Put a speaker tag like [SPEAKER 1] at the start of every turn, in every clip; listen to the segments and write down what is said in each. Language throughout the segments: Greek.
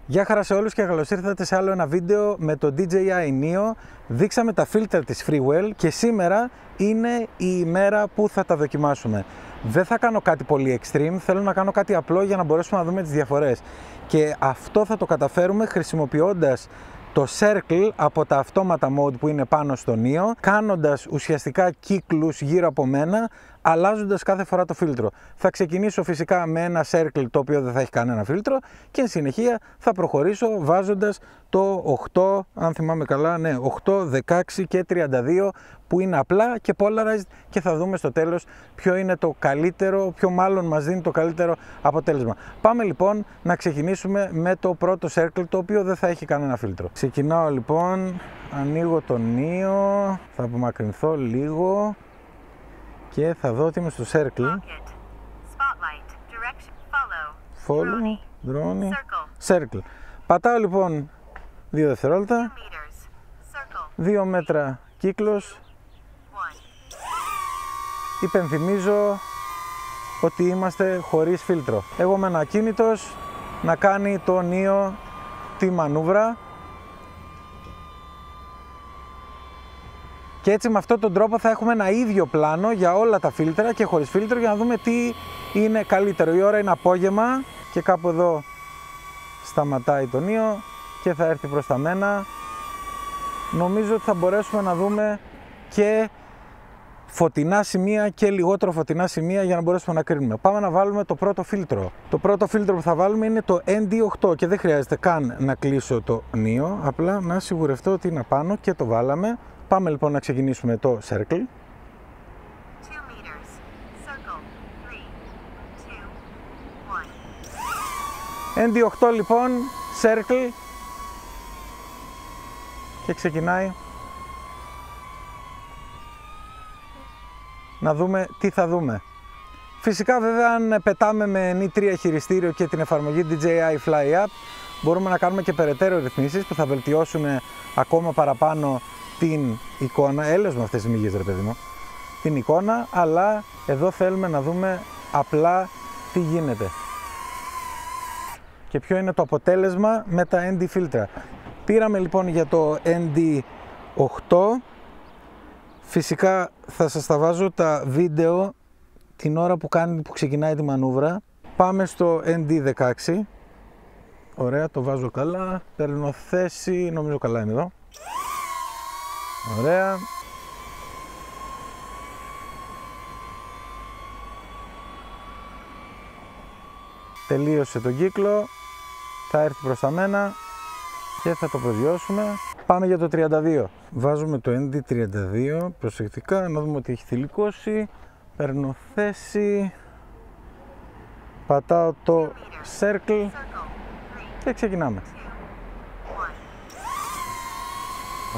[SPEAKER 1] Γεια χαρά σε όλους και καλώς ήρθατε σε άλλο ένα βίντεο με το DJI Neo. Δείξαμε τα φίλτρα της Freewell και σήμερα είναι η ημέρα που θα τα δοκιμάσουμε. Δεν θα κάνω κάτι πολύ extreme, θέλω να κάνω κάτι απλό για να μπορέσουμε να δούμε τις διαφορές. Και αυτό θα το καταφέρουμε χρησιμοποιώντας το Circle από τα αυτόματα mode που είναι πάνω στο Neo, κάνοντας ουσιαστικά κύκλους γύρω από μένα, αλλάζοντας κάθε φορά το φίλτρο. Θα ξεκινήσω φυσικά με ένα Circle το οποίο δεν θα έχει κανένα φίλτρο και εν συνεχεία θα προχωρήσω βάζοντας το 8, αν θυμάμαι καλά, ναι, 8, 16 και 32 που είναι απλά και polarized και θα δούμε στο τέλος ποιο είναι το καλύτερο, ποιο μάλλον μας δίνει το καλύτερο αποτέλεσμα. Πάμε λοιπόν να ξεκινήσουμε με το πρώτο Circle το οποίο δεν θα έχει κανένα φίλτρο. Ξεκινάω λοιπόν, ανοίγω το Neo, θα απομακρυνθώ λίγο και θα δω ότι είμαι στο Circle. Follow, drone, Circle. Πατάω λοιπόν 2 δευτερόλεπτα, 2 μέτρα κύκλος. Υπενθυμίζω ότι είμαστε χωρίς φίλτρο. Εγώ μένω ακίνητος να κάνει το Neo τη μανούβρα. Και έτσι με αυτόν τον τρόπο θα έχουμε ένα ίδιο πλάνο για όλα τα φίλτρα και χωρίς φίλτρο για να δούμε τι είναι καλύτερο. Η ώρα είναι απόγευμα και κάπου εδώ σταματάει το Neo και θα έρθει προς τα μένα. Νομίζω ότι θα μπορέσουμε να δούμε και φωτεινά σημεία και λιγότερο φωτεινά σημεία για να μπορέσουμε να κρίνουμε. Πάμε να βάλουμε το πρώτο φίλτρο. Το πρώτο φίλτρο που θα βάλουμε είναι το ND8 και δεν χρειάζεται καν να κλείσω το Neo, απλά να σιγουρευτώ ότι είναι πάνω και το βάλαμε. Πάμε λοιπόν να ξεκινήσουμε το Circle. ND8 λοιπόν, Circle και ξεκινάει. Να δούμε τι θα δούμε. Φυσικά βέβαια αν πετάμε με Ni 3 χειριστήριο και την εφαρμογή DJI Fly App μπορούμε να κάνουμε και περαιτέρω ρυθμίσεις που θα βελτιώσουν ακόμα παραπάνω την εικόνα. Έλεος με αυτές τις μύγες ρε παιδί μου. Την εικόνα, αλλά εδώ θέλουμε να δούμε απλά τι γίνεται και ποιο είναι το αποτέλεσμα με τα ND φίλτρα. Πήραμε λοιπόν για το ND8. Φυσικά θα σας τα βάζω τα βίντεο την ώρα που ξεκινάει τη μανούβρα. Πάμε στο ND16. Ωραία, το βάζω καλά. Παίρνω θέση, νομίζω καλά είναι εδώ. Ωραία. Τελείωσε τον κύκλο. Θα έρθει προς τα μένα και θα το προσγειώσουμε. Πάμε για το 32. Βάζουμε το ND32 προσεκτικά, να δούμε ότι έχει θηλυκώσει. Παίρνω θέση. Πατάω το Circle και ξεκινάμε.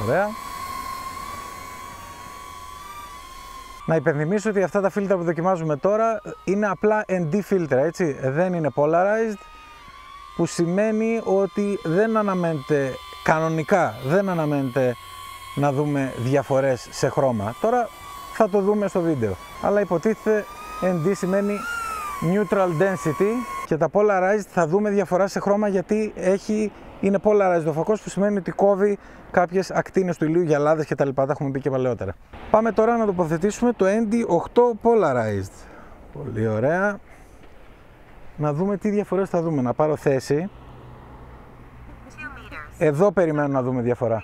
[SPEAKER 1] Ωραία. Να υπενθυμίσω ότι αυτά τα φίλτρα που δοκιμάζουμε τώρα είναι απλά ND φίλτρα, έτσι. Δεν είναι polarized, που σημαίνει ότι δεν αναμένεται, κανονικά δεν αναμένεται να δούμε διαφορές σε χρώμα. Τώρα θα το δούμε στο βίντεο. Αλλά υποτίθεται ND σημαίνει neutral density και τα polarized θα δούμε διαφορά σε χρώμα γιατί είναι polarized ο φακός, που σημαίνει ότι κόβει κάποιες ακτίνες του ηλίου, γυαλάδες και τα λοιπά, τα έχουμε πει και παλαιότερα. Πάμε τώρα να τοποθετήσουμε το ND8 polarized. Πολύ ωραία. Να δούμε τι διαφορές θα δούμε. Να πάρω θέση. Εδώ περιμένω να δούμε διαφορά.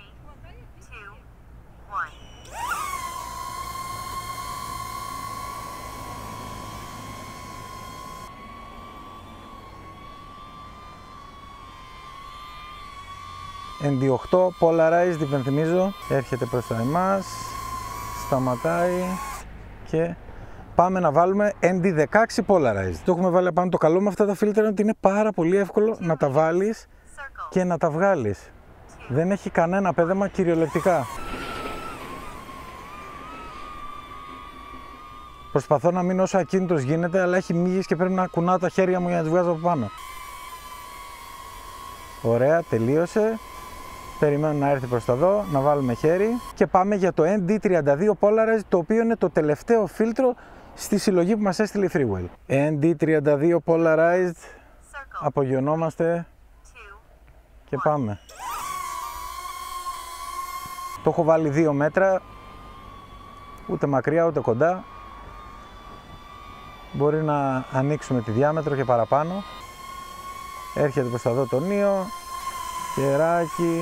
[SPEAKER 1] ND8 polarized, υπενθυμίζω, έρχεται προς τα εμάς, σταματάει και πάμε να βάλουμε ND16 polarized. Το έχουμε βάλει πάνω. Το καλό με αυτά τα φίλτρα είναι ότι είναι πάρα πολύ εύκολο να τα βάλεις και να τα βγάλεις. Δεν έχει κανένα πέδεμα κυριολεκτικά. Προσπαθώ να μείνω όσο ακίνητος γίνεται, αλλά έχει μύγες και πρέπει να κουνάω τα χέρια μου για να τις βγάζω από πάνω. Ωραία, τελείωσε. Περιμένω να έρθει προς τα εδώ, να βάλουμε χέρι και πάμε για το ND32 polarized, το οποίο είναι το τελευταίο φίλτρο στη συλλογή που μας έστειλε η Freewell. ND32 polarized, απογειωνόμαστε. και πάμε. Το έχω βάλει 2 μέτρα, ούτε μακριά ούτε κοντά. Μπορεί να ανοίξουμε τη διάμετρο και παραπάνω. Έρχεται προς εδώ το νίο, χεράκι.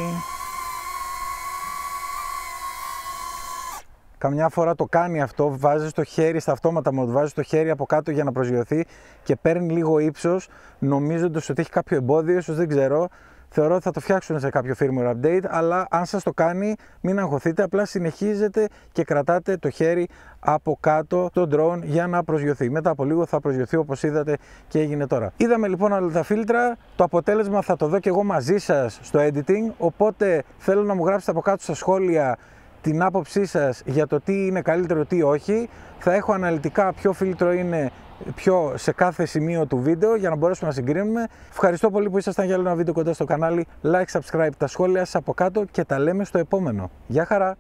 [SPEAKER 1] Καμιά φορά το κάνει αυτό, βάζεις το χέρι στα αυτόματα μου, βάζεις το χέρι από κάτω για να προσγειωθεί και παίρνει λίγο ύψος, νομίζοντας ότι έχει κάποιο εμπόδιο, ίσως δεν ξέρω. Θεωρώ ότι θα το φτιάξουν σε κάποιο firmware update, αλλά αν σας το κάνει μην αγχωθείτε, απλά συνεχίζετε και κρατάτε το χέρι από κάτω το drone για να προσγειωθεί. Μετά από λίγο θα προσγειωθεί όπως είδατε και έγινε τώρα. Είδαμε λοιπόν όλα τα φίλτρα, το αποτέλεσμα θα το δω και εγώ μαζί σας στο editing, οπότε θέλω να μου γράψετε από κάτω στα σχόλια την άποψή σας για το τι είναι καλύτερο, τι όχι. Θα έχω αναλυτικά ποιο φίλτρο είναι πιο σε κάθε σημείο του βίντεο για να μπορέσουμε να συγκρίνουμε. Ευχαριστώ πολύ που ήσασταν για άλλο ένα βίντεο κοντά στο κανάλι. Like, subscribe, τα σχόλια σας από κάτω και τα λέμε στο επόμενο. Γεια χαρά!